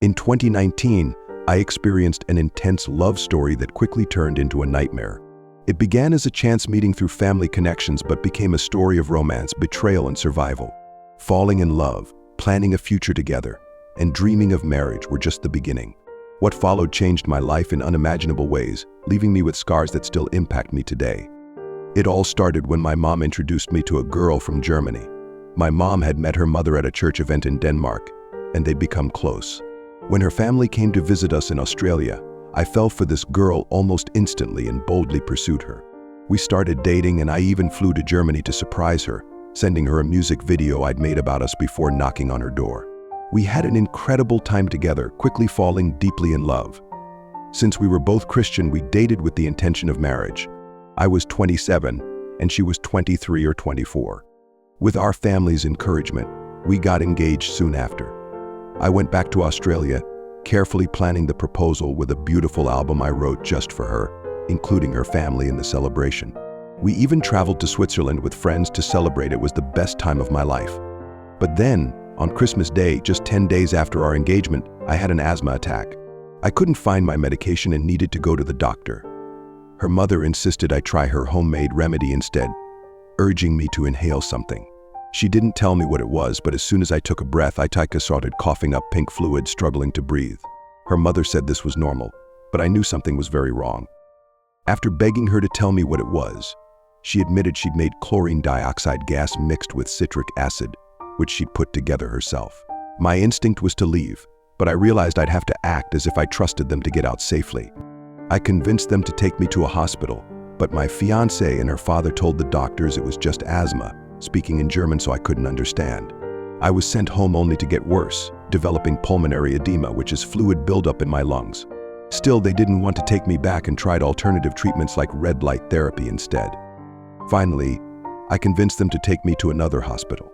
In 2019, I experienced an intense love story that quickly turned into a nightmare. It began as a chance meeting through family connections but became a story of romance, betrayal, and survival. Falling in love, planning a future together, and dreaming of marriage were just the beginning. What followed changed my life in unimaginable ways, leaving me with scars that still impact me today. It all started when my mom introduced me to a girl from Germany. My mom had met her mother at a church event in Denmark, and they'd become close. When her family came to visit us in Australia, I fell for this girl almost instantly and boldly pursued her. We started dating, and I even flew to Germany to surprise her, sending her a music video I'd made about us before knocking on her door. We had an incredible time together, quickly falling deeply in love. Since we were both Christian, we dated with the intention of marriage. I was 27, and she was 23 or 24. With our family's encouragement, we got engaged soon after. I went back to Australia, carefully planning the proposal with a beautiful album I wrote just for her, including her family in the celebration. We even traveled to Switzerland with friends to celebrate. It was the best time of my life. But then, on Christmas Day, just 10 days after our engagement, I had an asthma attack. I couldn't find my medication and needed to go to the doctor. Her mother insisted I try her homemade remedy instead, urging me to inhale something. She didn't tell me what it was, but as soon as I took a breath, I started coughing up pink fluid, struggling to breathe. Her mother said this was normal, but I knew something was very wrong. After begging her to tell me what it was, she admitted she'd made chlorine dioxide gas mixed with citric acid, which she'd put together herself. My instinct was to leave, but I realized I'd have to act as if I trusted them to get out safely. I convinced them to take me to a hospital, but my fiancée and her father told the doctors it was just asthma, speaking in German so I couldn't understand. I was sent home only to get worse, developing pulmonary edema, which is fluid buildup in my lungs. Still, they didn't want to take me back and tried alternative treatments like red light therapy instead. Finally, I convinced them to take me to another hospital.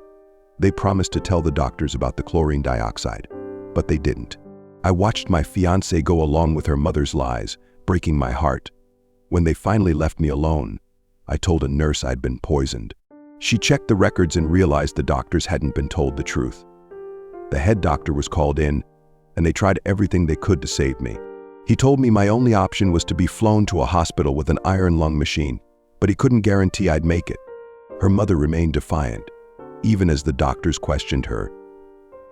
They promised to tell the doctors about the chlorine dioxide, but they didn't. I watched my fiancée go along with her mother's lies, breaking my heart. When they finally left me alone, I told a nurse I'd been poisoned. She checked the records and realized the doctors hadn't been told the truth. The head doctor was called in, and they tried everything they could to save me. He told me my only option was to be flown to a hospital with an iron lung machine, but he couldn't guarantee I'd make it. Her mother remained defiant, even as the doctors questioned her.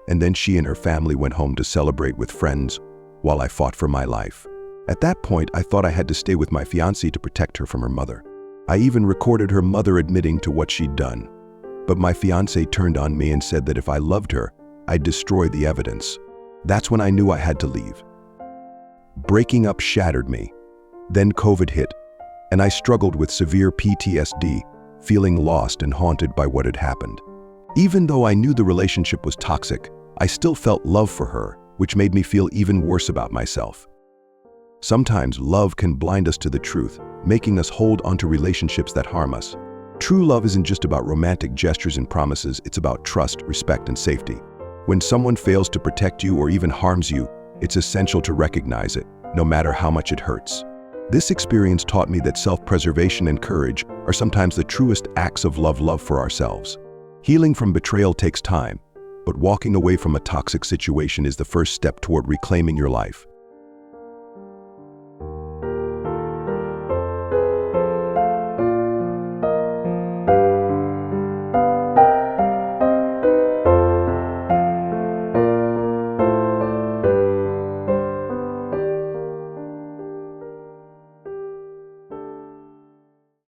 And then she and her family went home to celebrate with friends while I fought for my life. At that point, I thought I had to stay with my fiancée to protect her from her mother. I even recorded her mother admitting to what she'd done. But my fiancée turned on me and said that if I loved her, I'd destroy the evidence. That's when I knew I had to leave. Breaking up shattered me. Then COVID hit, and I struggled with severe PTSD, feeling lost and haunted by what had happened. Even though I knew the relationship was toxic, I still felt love for her, which made me feel even worse about myself. Sometimes love can blind us to the truth, making us hold onto relationships that harm us. True love isn't just about romantic gestures and promises, it's about trust, respect, and safety. When someone fails to protect you or even harms you, it's essential to recognize it, no matter how much it hurts. This experience taught me that self-preservation and courage are sometimes the truest acts of love for ourselves. Healing from betrayal takes time, but walking away from a toxic situation is the first step toward reclaiming your life.